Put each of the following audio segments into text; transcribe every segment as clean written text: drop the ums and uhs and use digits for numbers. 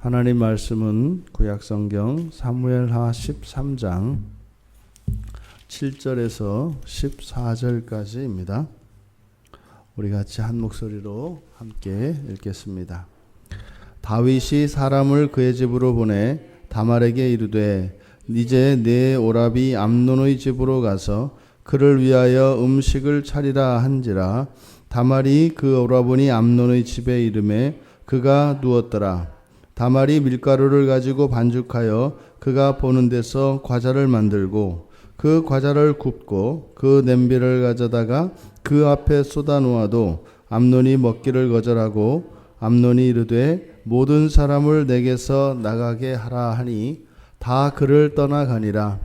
하나님 말씀은 구약성경 사무엘하 13장 7절에서 14절까지입니다. 우리 같이 한 목소리로 함께 읽겠습니다. 다윗이 사람을 그의 집으로 보내 다말에게 이르되 이제 내 오라비 암논의 집으로 가서 그를 위하여 음식을 차리라 한지라. 다말이 그 오라버니 암논의 집에 이르매 그가 누웠더라. 다말이 밀가루를 가지고 반죽하여 그가 보는 데서 과자를 만들고 그 과자를 굽고 그 냄비를 가져다가 그 앞에 쏟아 놓아도 암논이 먹기를 거절하고 암논이 이르되 모든 사람을 내게서 나가게 하라 하니 다 그를 떠나가니라.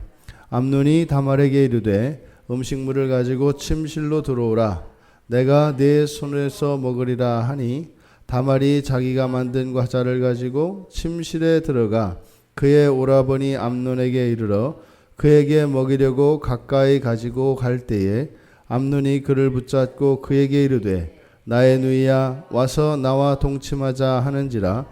암논이 다말에게 이르되 음식물을 가지고 침실로 들어오라. 내가 네 손에서 먹으리라 하니 다말이 자기가 만든 과자를 가지고 침실에 들어가 그의 오라버니 암논에게 이르러 그에게 먹이려고 가까이 가지고 갈 때에 암논이 그를 붙잡고 그에게 이르되 나의 누이야 와서 나와 동침하자 하는지라.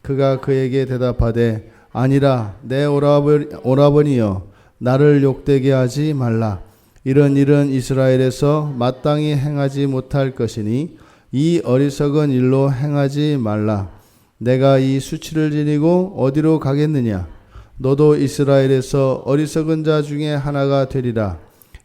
그가 그에게 대답하되 아니라 내 오라버니여 나를 욕되게 하지 말라. 이런 일은 이스라엘에서 마땅히 행하지 못할 것이니 이 어리석은 일로 행하지 말라. 내가 이 수치를 지니고 어디로 가겠느냐. 너도 이스라엘에서 어리석은 자 중에 하나가 되리라.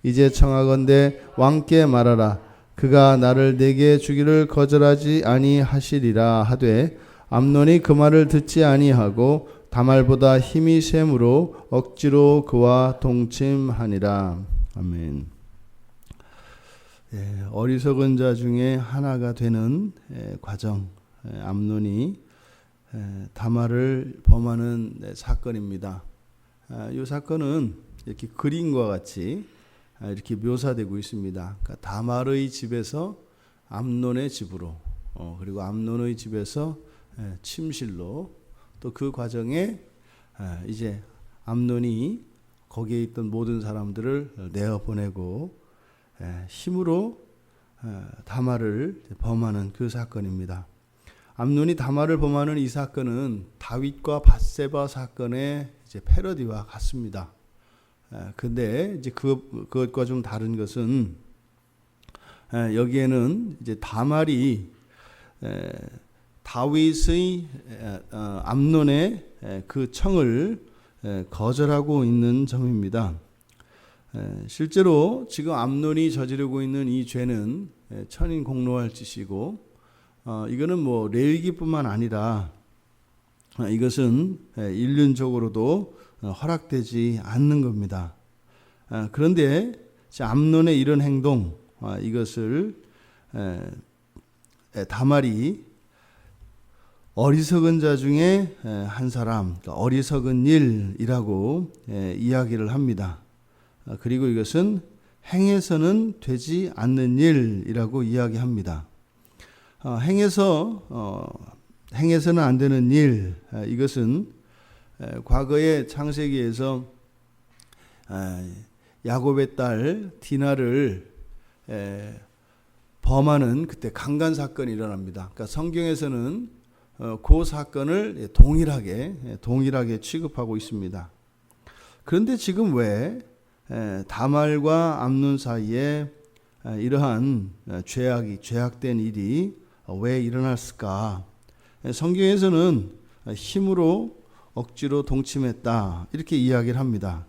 이제 청하건대 왕께 말하라. 그가 나를 내게 주기를 거절하지 아니하시리라 하되 암논이 그 말을 듣지 아니하고 다말보다 힘이 셈으로 억지로 그와 동침하니라. 아멘. 어리석은 자 중에 하나가 되는 과정, 암논이 다말을 범하는 사건입니다. 이 사건은 이렇게 그림과 같이 이렇게 묘사되고 있습니다. 그러니까 다말의 집에서 암논의 집으로, 그리고 암논의 집에서 침실로, 또 그 과정에 이제 암논이 거기에 있던 모든 사람들을 내어 보내고 힘으로 다말을 범하는 그 사건입니다. 암논이 다말을 범하는 이 사건은 다윗과 밧세바 사건의 이제 패러디와 같습니다. 근데 이제 그것과 좀 다른 것은 여기에는 이제 다말이 다윗의 암논의 그 청을 거절하고 있는 점입니다. 실제로 지금 암논이 저지르고 있는 이 죄는 천인 공로할 짓이고 이거는 뭐 레위기뿐만 아니라 이것은 인륜적으로도 허락되지 않는 겁니다. 그런데 암논의 이런 행동, 이것을 다말이 어리석은 자 중에 한 사람, 어리석은 일이라고 이야기를 합니다. 그리고 이것은 행해서는 되지 않는 일이라고 이야기합니다. 행해서는 안 되는 일, 이것은 과거의 창세기에서 야곱의 딸 디나를 범하는 그때 강간 사건이 일어납니다. 그러니까 성경에서는 그 사건을 동일하게 취급하고 있습니다. 그런데 지금 왜 다말과 암논 사이에 이러한 죄악된 일이 왜 일어났을까? 성경에서는 힘으로 억지로 동침했다 이렇게 이야기를 합니다.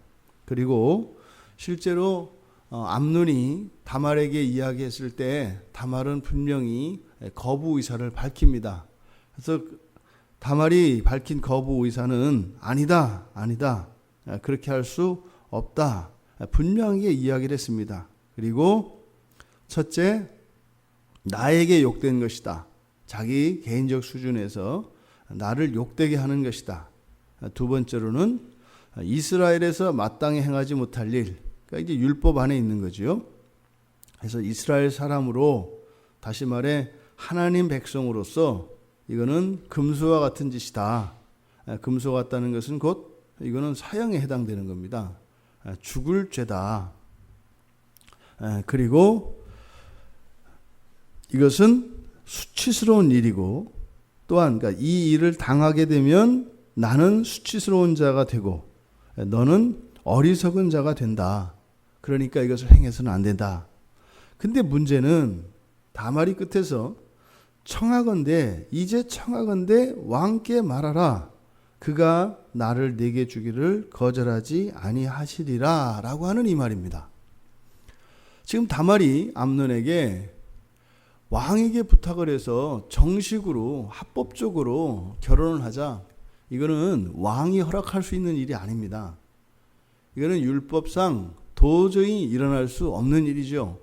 그리고 실제로 암논이 다말에게 이야기했을 때 다말은 분명히 거부 의사를 밝힙니다. 그래서 다말이 밝힌 거부 의사는 아니다. 그렇게 할 수 없다. 분명하게 이야기를 했습니다. 그리고 첫째, 나에게 욕된 것이다. 자기 개인적 수준에서 나를 욕되게 하는 것이다. 두 번째로는 이스라엘에서 마땅히 행하지 못할 일. 그러니까 이제 율법 안에 있는 거죠. 그래서 이스라엘 사람으로, 다시 말해 하나님 백성으로서 이거는 금수와 같은 짓이다. 금수와 같다는 것은 곧 이거는 사형에 해당되는 겁니다. 죽을 죄다. 그리고 이것은 수치스러운 일이고 또한 그러니까 이 일을 당하게 되면 나는 수치스러운 자가 되고 너는 어리석은 자가 된다. 그러니까 이것을 행해서는 안 된다. 근데 문제는 다말이 끝에서 청하건대 이제 청하건대 왕께 말하라. 그가 나를 내게 주기를 거절하지 아니하시리라 라고 하는 이 말입니다. 지금 다말이 암논에게 왕에게 부탁을 해서 정식으로 합법적으로 결혼을 하자. 이거는 왕이 허락할 수 있는 일이 아닙니다. 이거는 율법상 도저히 일어날 수 없는 일이죠.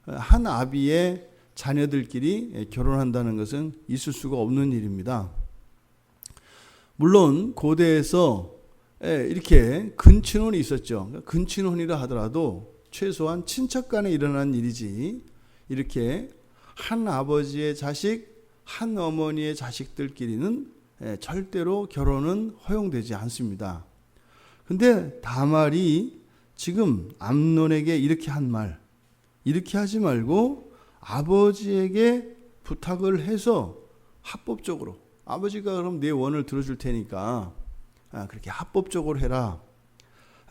한 아비의 자녀들끼리 결혼한다는 것은 있을 수가 없는 일입니다. 물론 고대에서 이렇게 근친혼이 있었죠. 근친혼이라 하더라도 최소한 친척 간에 일어난 일이지 이렇게 한 아버지의 자식, 한 어머니의 자식들끼리는 절대로 결혼은 허용되지 않습니다. 근데 다말이 지금 암논에게 이렇게 한 말, 이렇게 하지 말고 아버지에게 부탁을 해서 합법적으로, 아버지가 그럼 내 원을 들어줄 테니까 그렇게 합법적으로 해라.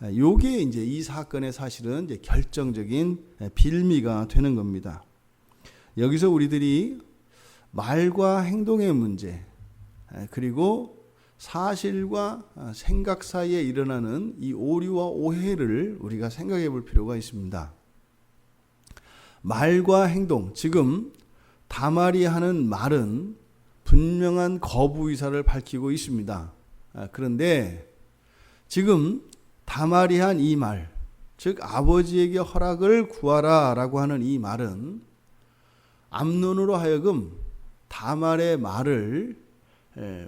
요게 이제 이 사건의 사실은 이제 결정적인 빌미가 되는 겁니다. 여기서 우리들이 말과 행동의 문제, 그리고 사실과 생각 사이에 일어나는 이 오류와 오해를 우리가 생각해 볼 필요가 있습니다. 말과 행동, 지금 다말이 하는 말은 분명한 거부 의사를 밝히고 있습니다. 그런데 지금 다말이 한 이 말, 즉 아버지에게 허락을 구하라 라고 하는 이 말은 암논으로 하여금 다말의 말을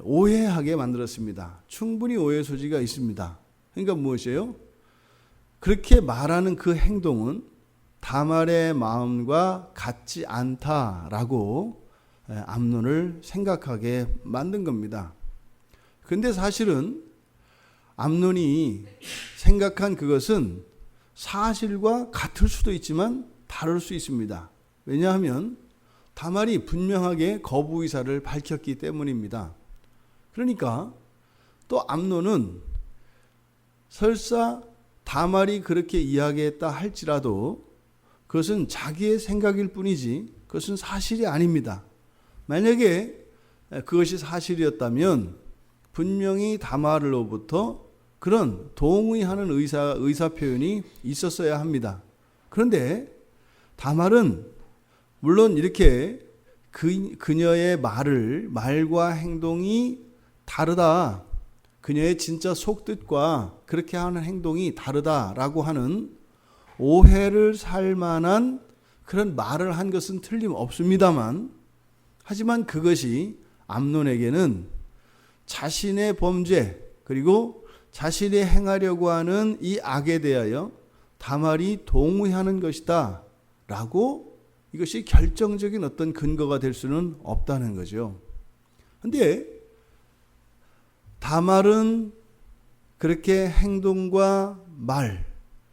오해하게 만들었습니다. 충분히 오해 소지가 있습니다. 그러니까 무엇이에요? 그렇게 말하는 그 행동은 다말의 마음과 같지 않다라고 암논을 생각하게 만든 겁니다. 근데 사실은 암논이 생각한 그것은 사실과 같을 수도 있지만 다를 수 있습니다. 왜냐하면 다말이 분명하게 거부 의사를 밝혔기 때문입니다. 그러니까 또 암논은 설사 다말이 그렇게 이야기했다 할지라도 그것은 자기의 생각일 뿐이지 그것은 사실이 아닙니다. 만약에 그것이 사실이었다면 분명히 다말로부터 그런 동의하는 의사 표현이 있었어야 합니다. 그런데 다말은 물론 이렇게 그녀의 말과 행동이 다르다. 그녀의 진짜 속뜻과 그렇게 하는 행동이 다르다라고 하는 오해를 살 만한 그런 말을 한 것은 틀림없습니다만, 하지만 그것이 암논에게는 자신의 범죄 그리고 자신이 행하려고 하는 이 악에 대하여 다말이 동의하는 것이다 라고 이것이 결정적인 어떤 근거가 될 수는 없다는 거죠. 그런데 다말은 그렇게 행동과 말,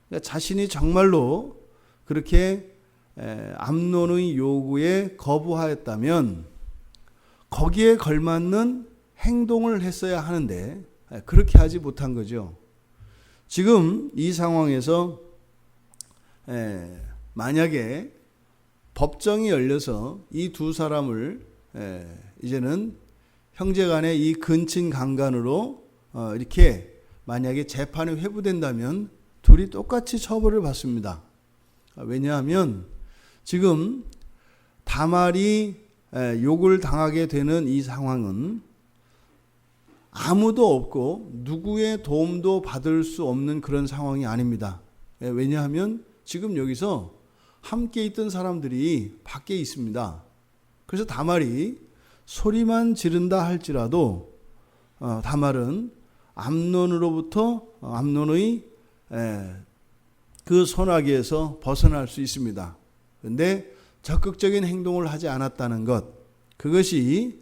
그러니까 자신이 정말로 그렇게 암논의 요구에 거부하였다면 거기에 걸맞는 행동을 했어야 하는데 그렇게 하지 못한 거죠. 지금 이 상황에서 만약에 법정이 열려서 이 두 사람을 이제는 형제간의 이 근친 강간으로 이렇게 만약에 재판이 회부된다면 둘이 똑같이 처벌을 받습니다. 왜냐하면 지금 다말이 욕을 당하게 되는 이 상황은 아무도 없고 누구의 도움도 받을 수 없는 그런 상황이 아닙니다. 왜냐하면 지금 여기서 함께 있던 사람들이 밖에 있습니다. 그래서 다말이 소리만 지른다 할지라도 다말은 암논의 그 손아귀에서 벗어날 수 있습니다. 그런데 적극적인 행동을 하지 않았다는 것, 그것이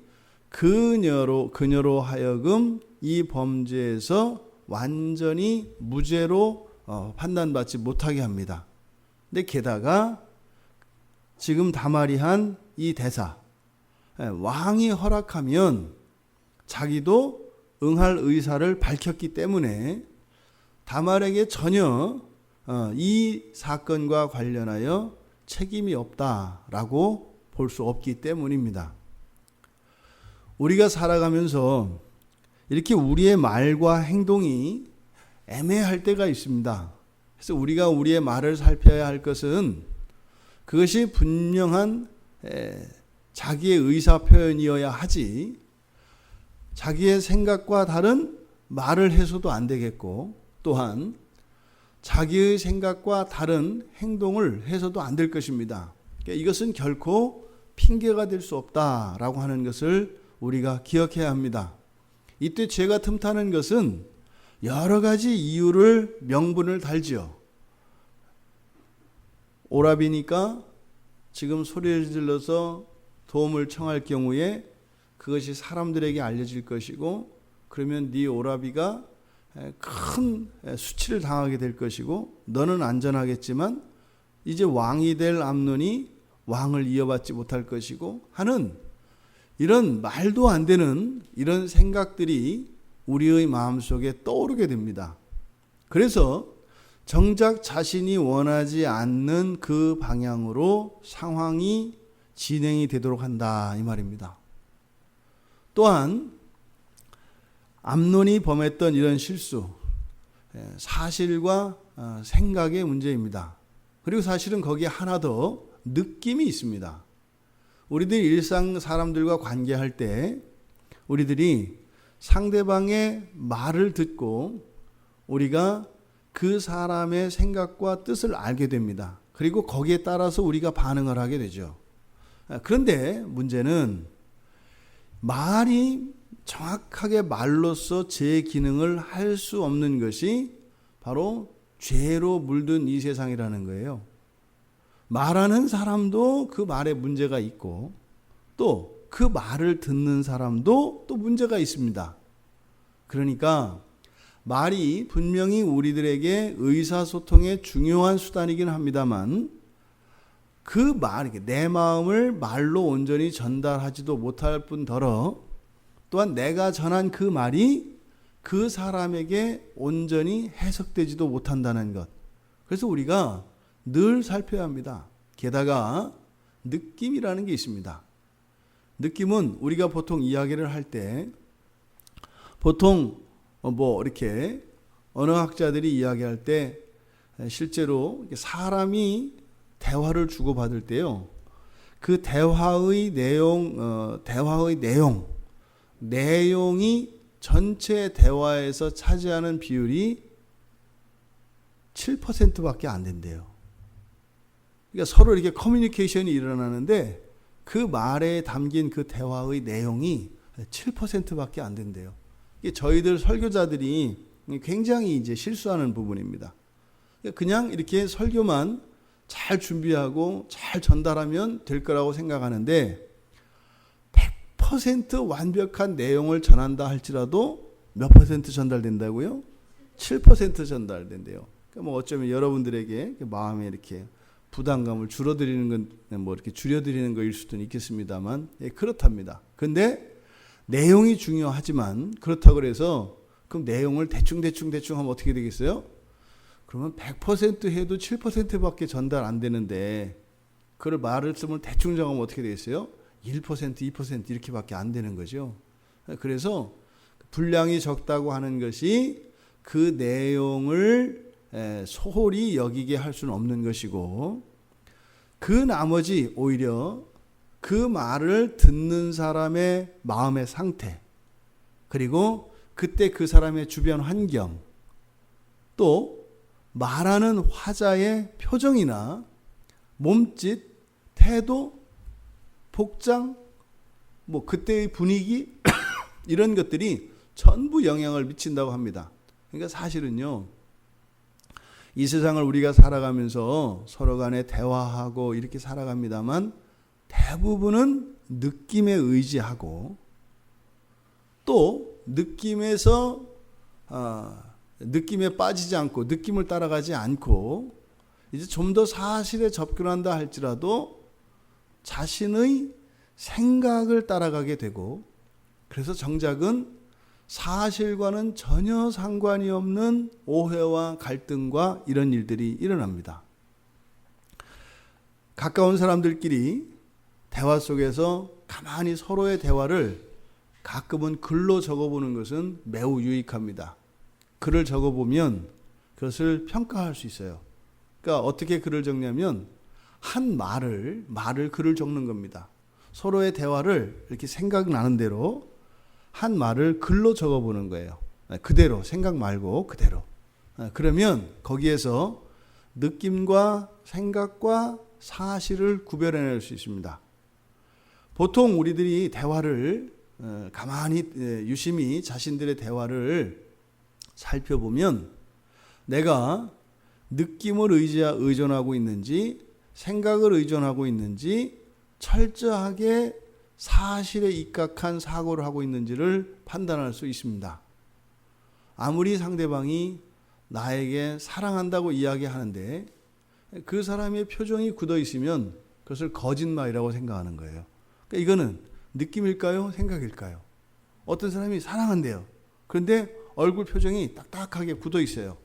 그녀로 하여금 이 범죄에서 완전히 무죄로 판단받지 못하게 합니다. 근데 게다가 지금 다말이 한 이 대사, 왕이 허락하면 자기도 응할 의사를 밝혔기 때문에 다말에게 전혀 이 사건과 관련하여 책임이 없다라고 볼 수 없기 때문입니다. 우리가 살아가면서 이렇게 우리의 말과 행동이 애매할 때가 있습니다. 그래서 우리가 우리의 말을 살펴야 할 것은 그것이 분명한 자기의 의사 표현이어야 하지, 자기의 생각과 다른 말을 해서도 안 되겠고, 또한 자기의 생각과 다른 행동을 해서도 안 될 것입니다. 그러니까 이것은 결코 핑계가 될 수 없다라고 하는 것을 우리가 기억해야 합니다. 이때 죄가 틈타는 것은 여러 가지 이유를 명분을 달지요. 오라비니까 지금 소리를 질러서 도움을 청할 경우에 그것이 사람들에게 알려질 것이고, 그러면 네 오라비가 큰 수치를 당하게 될 것이고, 너는 안전하겠지만 이제 왕이 될 암논이 왕을 이어받지 못할 것이고 하는 이런 말도 안 되는 이런 생각들이 우리의 마음속에 떠오르게 됩니다. 그래서 정작 자신이 원하지 않는 그 방향으로 상황이 진행이 되도록 한다 이 말입니다. 또한 암논이 범했던 이런 실수, 사실과 생각의 문제입니다. 그리고 사실은 거기에 하나 더 느낌이 있습니다. 우리들이 일상 사람들과 관계할 때 우리들이 상대방의 말을 듣고 우리가 그 사람의 생각과 뜻을 알게 됩니다. 그리고 거기에 따라서 우리가 반응을 하게 되죠. 그런데 문제는 말이 정확하게 말로써 제 기능을 할 수 없는 것이 바로 죄로 물든 이 세상이라는 거예요. 말하는 사람도 그 말에 문제가 있고, 또 그 말을 듣는 사람도 또 문제가 있습니다. 그러니까 말이 분명히 우리들에게 의사소통의 중요한 수단이긴 합니다만, 그 말, 내 마음을 말로 온전히 전달하지도 못할 뿐더러 또한 내가 전한 그 말이 그 사람에게 온전히 해석되지도 못한다는 것. 그래서 우리가 늘 살펴야 합니다. 게다가 느낌이라는 게 있습니다. 느낌은 우리가 보통 이야기를 할 때 보통 이렇게 언어학자들이 이야기할 때 실제로 사람이 대화를 주고받을 때요, 그 대화의 내용이 전체 대화에서 차지하는 비율이 7%밖에 안 된대요. 그러니까 서로 이렇게 커뮤니케이션이 일어나는데 그 말에 담긴 그 대화의 내용이 7%밖에 안 된대요. 이게 저희들 설교자들이 굉장히 이제 실수하는 부분입니다. 그냥 이렇게 설교만 잘 준비하고 잘 전달하면 될 거라고 생각하는데 100% 완벽한 내용을 전한다 할지라도 몇 퍼센트 전달된다고요? 7% 전달된대요. 그러니까 어쩌면 여러분들에게 마음에 이렇게 부담감을 줄어드리는 건 이렇게 줄여드리는 거일 수도 있겠습니다만, 그렇답니다. 근데 내용이 중요하지만 그렇다고 해서 그럼 내용을 대충 하면 어떻게 되겠어요? 그러면 100% 해도 7%밖에 전달 안 되는데 그걸 말을 쓰면 대충 정하면 어떻게 되겠어요? 1%, 2% 이렇게밖에 안 되는 거죠. 그래서 분량이 적다고 하는 것이 그 내용을 소홀히 여기게 할 수는 없는 것이고, 그 나머지 오히려 그 말을 듣는 사람의 마음의 상태, 그리고 그때 그 사람의 주변 환경, 또 말하는 화자의 표정이나 몸짓, 태도, 복장, 그때의 분위기 이런 것들이 전부 영향을 미친다고 합니다. 그러니까 사실은요, 이 세상을 우리가 살아가면서 서로 간에 대화하고 이렇게 살아갑니다만 대부분은 느낌에 의지하고, 또 느낌에 빠지지 않고 느낌을 따라가지 않고 이제 좀 더 사실에 접근한다 할지라도 자신의 생각을 따라가게 되고, 그래서 정작은 사실과는 전혀 상관이 없는 오해와 갈등과 이런 일들이 일어납니다. 가까운 사람들끼리 대화 속에서 가만히 서로의 대화를 가끔은 글로 적어보는 것은 매우 유익합니다. 글을 적어보면 그것을 평가할 수 있어요. 그러니까 어떻게 글을 적냐면 한 말을 글을 적는 겁니다. 서로의 대화를 이렇게 생각나는 대로 한 말을 글로 적어보는 거예요. 그대로, 생각 말고 그대로. 그러면 거기에서 느낌과 생각과 사실을 구별해낼 수 있습니다. 보통 우리들이 대화를 가만히 유심히 자신들의 대화를 살펴보면 내가 느낌을 의존하고 있는지 생각을 의존하고 있는지 철저하게 사실에 입각한 사고를 하고 있는지를 판단할 수 있습니다. 아무리 상대방이 나에게 사랑한다고 이야기하는데 그 사람의 표정이 굳어 있으면 그것을 거짓말이라고 생각하는 거예요. 그러니까 이거는 느낌일까요? 생각일까요? 어떤 사람이 사랑한대요. 그런데 얼굴 표정이 딱딱하게 굳어 있어요.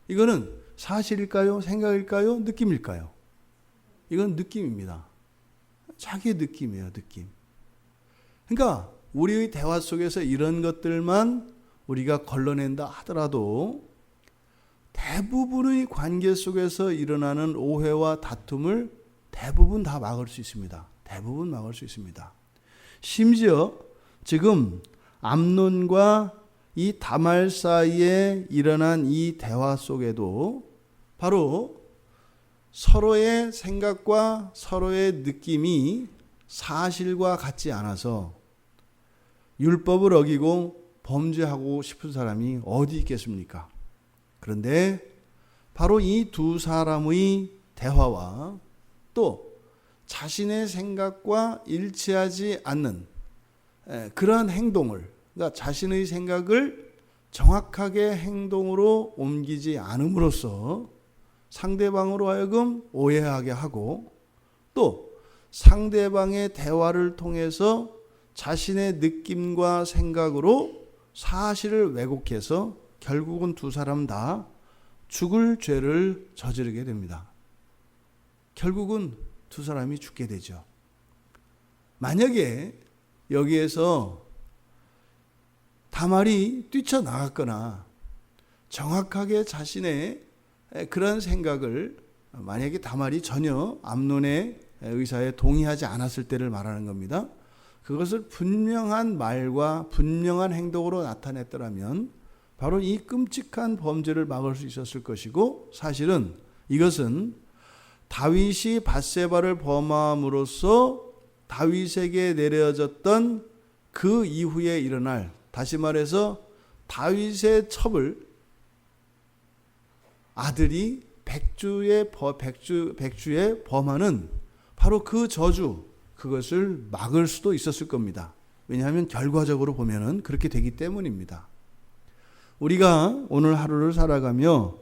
이거는 사실일까요? 생각일까요? 느낌일까요? 이건 느낌입니다. 자기의 느낌이에요, 느낌. 그러니까 우리의 대화 속에서 이런 것들만 우리가 걸러낸다 하더라도 대부분의 관계 속에서 일어나는 오해와 다툼을 대부분 다 막을 수 있습니다. 대부분 막을 수 있습니다. 심지어 지금 암논과 이 다말 사이에 일어난 이 대화 속에도 바로 서로의 생각과 서로의 느낌이 사실과 같지 않아서 율법을 어기고 범죄하고 싶은 사람이 어디 있겠습니까? 그런데 바로 이 두 사람의 대화와 또 자신의 생각과 일치하지 않는 그러한 행동을, 그러니까 자신의 생각을 정확하게 행동으로 옮기지 않음으로써 상대방으로 하여금 오해하게 하고 또 상대방의 대화를 통해서 자신의 느낌과 생각으로 사실을 왜곡해서 결국은 두 사람 다 죽을 죄를 저지르게 됩니다. 결국은 두 사람이 죽게 되죠. 만약에 여기에서 다말이 뛰쳐나갔거나 정확하게 자신의 그런 생각을, 만약에 다말이 전혀 암논의 의사에 동의하지 않았을 때를 말하는 겁니다. 그것을 분명한 말과 분명한 행동으로 나타냈더라면 바로 이 끔찍한 범죄를 막을 수 있었을 것이고, 사실은 이것은 다윗이 밧세바를 범함으로써 다윗에게 내려졌던 그 이후에 일어날, 다시 말해서 다윗의 첩을 아들이 백주에 범하는 바로 그 저주, 그것을 막을 수도 있었을 겁니다. 왜냐하면 결과적으로 보면은 그렇게 되기 때문입니다. 우리가 오늘 하루를 살아가며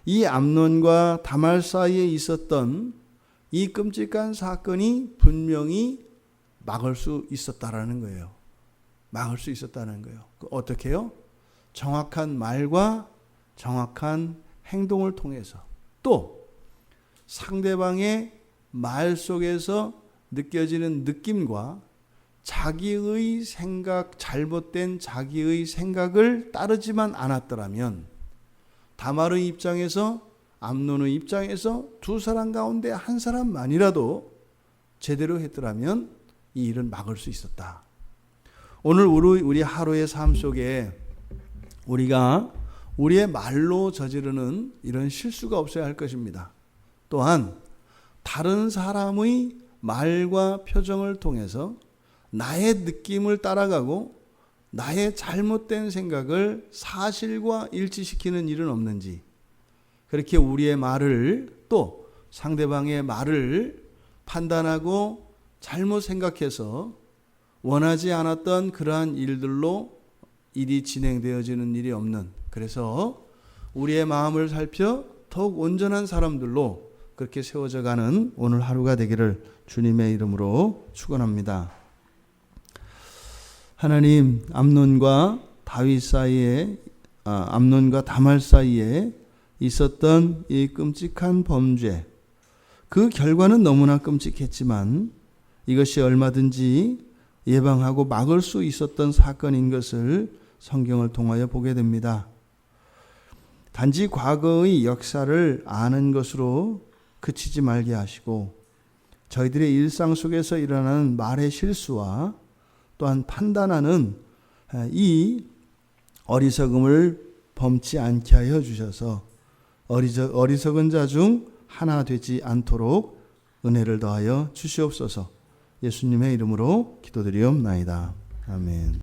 이 암논과 다말 사이에 있었던 이 끔찍한 사건이 분명히 막을 수 있었다라는 거예요. 막을 수 있었다는 거예요. 어떻게 해요? 정확한 말과 정확한 행동을 통해서, 또 상대방의 말 속에서 느껴지는 느낌과 자기의 생각, 잘못된 자기의 생각을 따르지만 않았더라면, 다말의 입장에서, 암논의 입장에서 두 사람 가운데 한 사람만이라도 제대로 했더라면 이 일은 막을 수 있었다. 오늘 우리 하루의 삶 속에 우리가 우리의 말로 저지르는 이런 실수가 없어야 할 것입니다. 또한 다른 사람의 말과 표정을 통해서 나의 느낌을 따라가고 나의 잘못된 생각을 사실과 일치시키는 일은 없는지, 그렇게 우리의 말을 또 상대방의 말을 판단하고 잘못 생각해서 원하지 않았던 그러한 일들로 일이 진행되어지는 일이 없는, 그래서 우리의 마음을 살펴 더욱 온전한 사람들로 그렇게 세워져 가는 오늘 하루가 되기를 주님의 이름으로 축원합니다. 하나님, 암논과 다윗 사이에, 암논과 다말 사이에 있었던 이 끔찍한 범죄, 그 결과는 너무나 끔찍했지만 이것이 얼마든지 예방하고 막을 수 있었던 사건인 것을 성경을 통하여 보게 됩니다. 단지 과거의 역사를 아는 것으로 그치지 말게 하시고 저희들의 일상 속에서 일어나는 말의 실수와 또한 판단하는 이 어리석음을 범치 않게 하여 주셔서 어리석은 자 중 하나 되지 않도록 은혜를 더하여 주시옵소서. 예수님의 이름으로 기도드리옵나이다. 아멘.